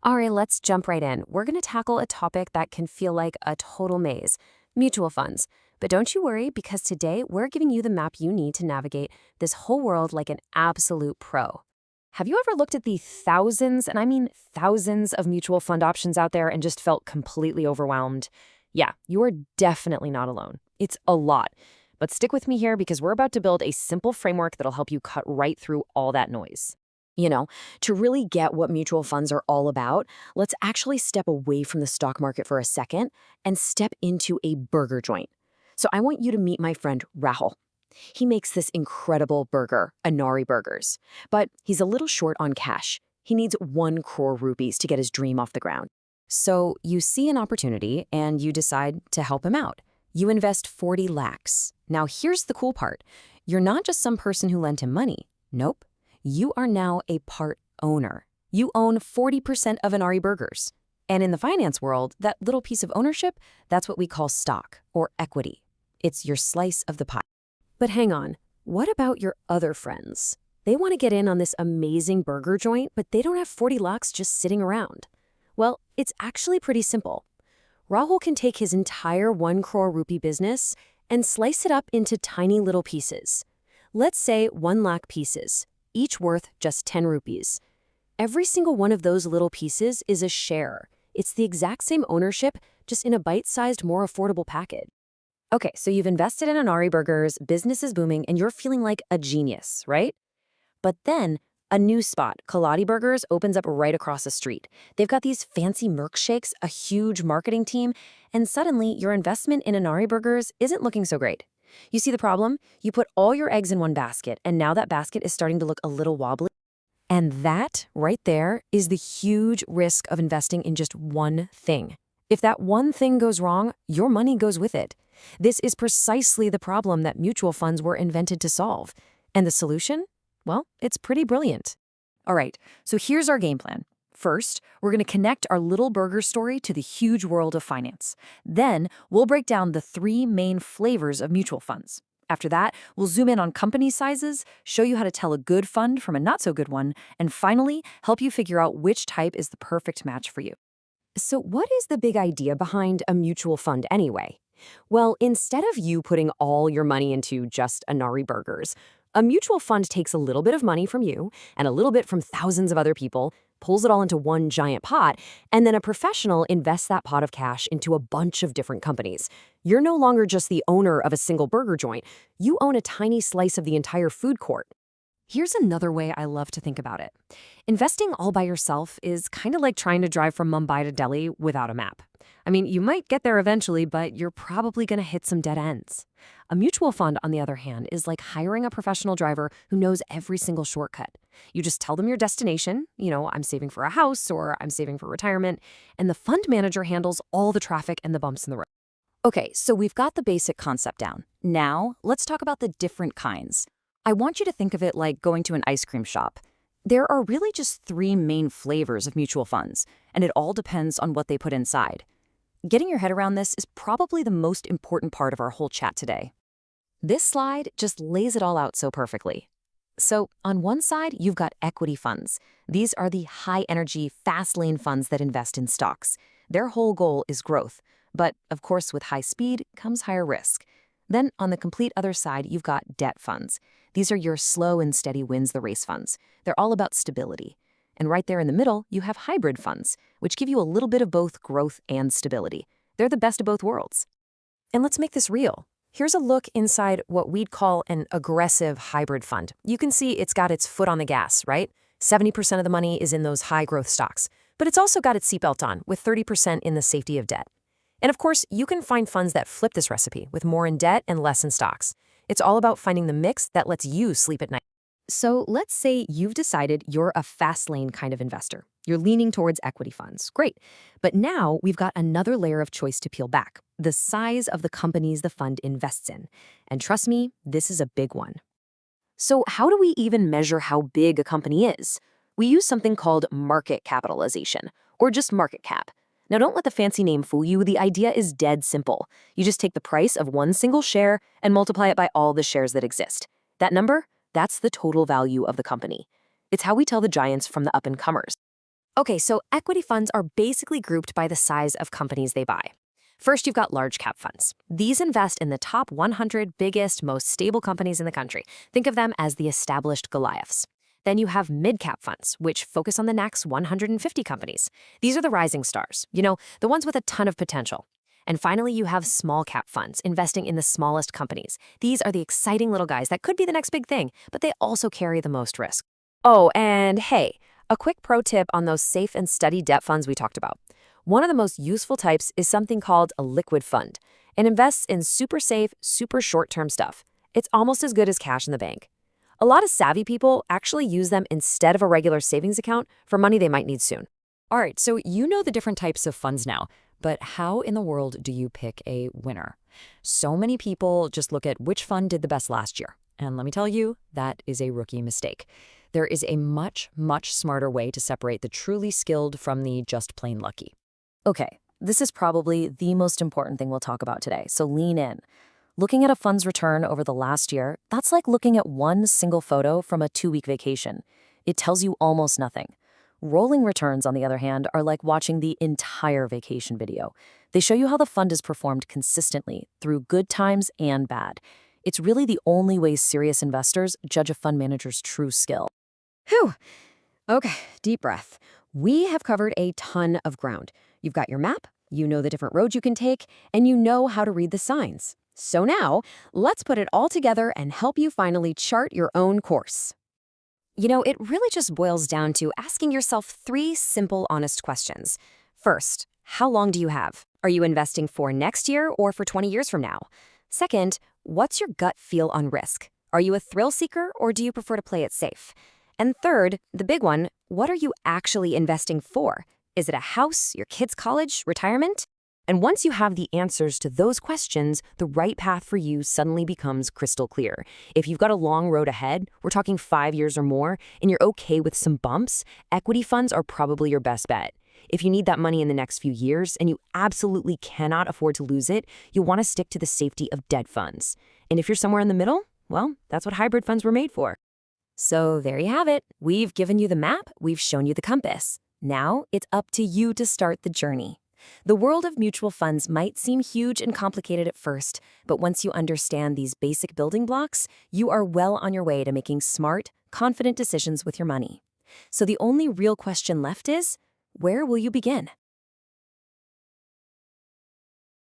All right, let's jump right in. We're going to tackle a topic that can feel like a total maze: mutual funds. But don't you worry, because today we're giving you the map you need to navigate this whole world like an absolute pro. Have you ever looked at the thousands, and I mean thousands, of mutual fund options out there and just felt completely overwhelmed? Yeah, you are definitely not alone. It's a lot. But stick with me here because we're about to build a simple framework that'll help you cut right through all that noise. You know, to really get what mutual funds are all about, let's actually step away from the stock market for a second and step into a burger joint. So I want you to meet my friend Rahul. He makes this incredible burger, Anari Burgers, but he's a little short on cash. He needs 1 crore rupees to get his dream off the ground. So you see an opportunity and you decide to help him out. You invest 40 lakhs. Now here's the cool part. You're not just some person who lent him money. Nope. You are now a part owner. You own 40% of Anari Burgers. And in the finance world, that little piece of ownership, that's what we call stock or equity. It's your slice of the pie. But hang on, what about your other friends? They want to get in on this amazing burger joint, but they don't have 40 lakhs just sitting around. Well, it's actually pretty simple. Rahul can take his entire 1 crore rupee business and slice it up into tiny little pieces. Let's say 1 lakh pieces, each worth just 10 rupees. Every single one of those little pieces is a share. It's the exact same ownership, just in a bite-sized, more affordable package. Okay, so you've invested in Anari Burgers, business is booming, and you're feeling like a genius, right? But then a new spot, Kaladi Burgers, opens up right across the street. They've got these fancy milkshakes, a huge marketing team, and suddenly your investment in Anari Burgers isn't looking so great. You see the problem? You put all your eggs in one basket, and now that basket is starting to look a little wobbly. And that, right there, is the huge risk of investing in just one thing. If that one thing goes wrong, your money goes with it. This is precisely the problem that mutual funds were invented to solve. And the solution? Well, it's pretty brilliant. All right, so here's our game plan. First, we're going to connect our little burger story to the huge world of finance. Then, we'll break down the 3 main flavors of mutual funds. After that, we'll zoom in on company sizes, show you how to tell a good fund from a not-so-good one, and finally, help you figure out which type is the perfect match for you. So what is the big idea behind a mutual fund anyway? Well, instead of you putting all your money into just Anari Burgers, a mutual fund takes a little bit of money from you and a little bit from thousands of other people, pulls it all into one giant pot, and then a professional invests that pot of cash into a bunch of different companies. You're no longer just the owner of a single burger joint. You own a tiny slice of the entire food court. Here's another way I love to think about it. Investing all by yourself is kind of like trying to drive from Mumbai to Delhi without a map. I mean, you might get there eventually, but you're probably going to hit some dead ends. A mutual fund, on the other hand, is like hiring a professional driver who knows every single shortcut. You just tell them your destination, I'm saving for a house or I'm saving for retirement, and the fund manager handles all the traffic and the bumps in the road. Okay, so we've got the basic concept down. Now, let's talk about the different kinds. I want you to think of it like going to an ice cream shop. There are really just 3 main flavors of mutual funds, and it all depends on what they put inside. Getting your head around this is probably the most important part of our whole chat today. This slide just lays it all out so perfectly. So on one side, you've got equity funds. These are the high-energy, fast-lane funds that invest in stocks. Their whole goal is growth. But, of course, with high speed comes higher risk. Then, on the complete other side, you've got debt funds. These are your slow and steady wins the race funds. They're all about stability. And right there in the middle, you have hybrid funds, which give you a little bit of both growth and stability. They're the best of both worlds. And let's make this real. Here's a look inside what we'd call an aggressive hybrid fund. You can see it's got its foot on the gas, right? 70% of the money is in those high-growth stocks. But it's also got its seatbelt on, with 30% in the safety of debt. And of course, you can find funds that flip this recipe, with more in debt and less in stocks. It's all about finding the mix that lets you sleep at night. So let's say you've decided you're a fast lane kind of investor. You're leaning towards equity funds. Great. But now we've got another layer of choice to peel back: the size of the companies the fund invests in. And trust me, this is a big one. So how do we even measure how big a company is? We use something called market capitalization, or just market cap. Now, don't let the fancy name fool you. The idea is dead simple. You just take the price of one single share and multiply it by all the shares that exist. That number, that's the total value of the company. It's how we tell the giants from the up-and-comers. Okay, so equity funds are basically grouped by the size of companies they buy. First, you've got large cap funds. These invest in the top 100 biggest, most stable companies in the country. Think of them as the established Goliaths. Then you have mid cap funds, which focus on the next 150 companies. These are the rising stars, the ones with a ton of potential. And finally, you have small cap funds investing in the smallest companies. These are the exciting little guys that could be the next big thing, but they also carry the most risk. Oh, and hey, a quick pro tip on those safe and steady debt funds we talked about. One of the most useful types is something called a liquid fund. It invests in super safe, super short-term stuff. It's almost as good as cash in the bank. A lot of savvy people actually use them instead of a regular savings account for money they might need soon. All right, so you know the different types of funds now, but how in the world do you pick a winner? So many people just look at which fund did the best last year. And let me tell you, that is a rookie mistake. There is a much, much smarter way to separate the truly skilled from the just plain lucky. Okay, this is probably the most important thing we'll talk about today, so lean in. Looking at a fund's return over the last year, that's like looking at one single photo from a 2-week vacation. It tells you almost nothing. Rolling returns, on the other hand, are like watching the entire vacation video. They show you how the fund has performed consistently through good times and bad. It's really the only way serious investors judge a fund manager's true skill. Whew. Okay, deep breath. We have covered a ton of ground. You've got your map, you know the different roads you can take, and you know how to read the signs. So now, let's put it all together and help you finally chart your own course. It really just boils down to asking yourself 3 simple, honest questions. First, how long do you have? Are you investing for next year or for 20 years from now? Second, what's your gut feel on risk? Are you a thrill seeker or do you prefer to play it safe? And third, the big one, what are you actually investing for? Is it a house, your kids' college, retirement? And once you have the answers to those questions, the right path for you suddenly becomes crystal clear. If you've got a long road ahead, we're talking 5 years or more, and you're okay with some bumps, equity funds are probably your best bet. If you need that money in the next few years and you absolutely cannot afford to lose it, you'll want to stick to the safety of debt funds. And if you're somewhere in the middle, well, that's what hybrid funds were made for. So there you have it. We've given you the map, we've shown you the compass. Now it's up to you to start the journey. The world of mutual funds might seem huge and complicated at first, but once you understand these basic building blocks, you are well on your way to making smart, confident decisions with your money. So the only real question left is, where will you begin?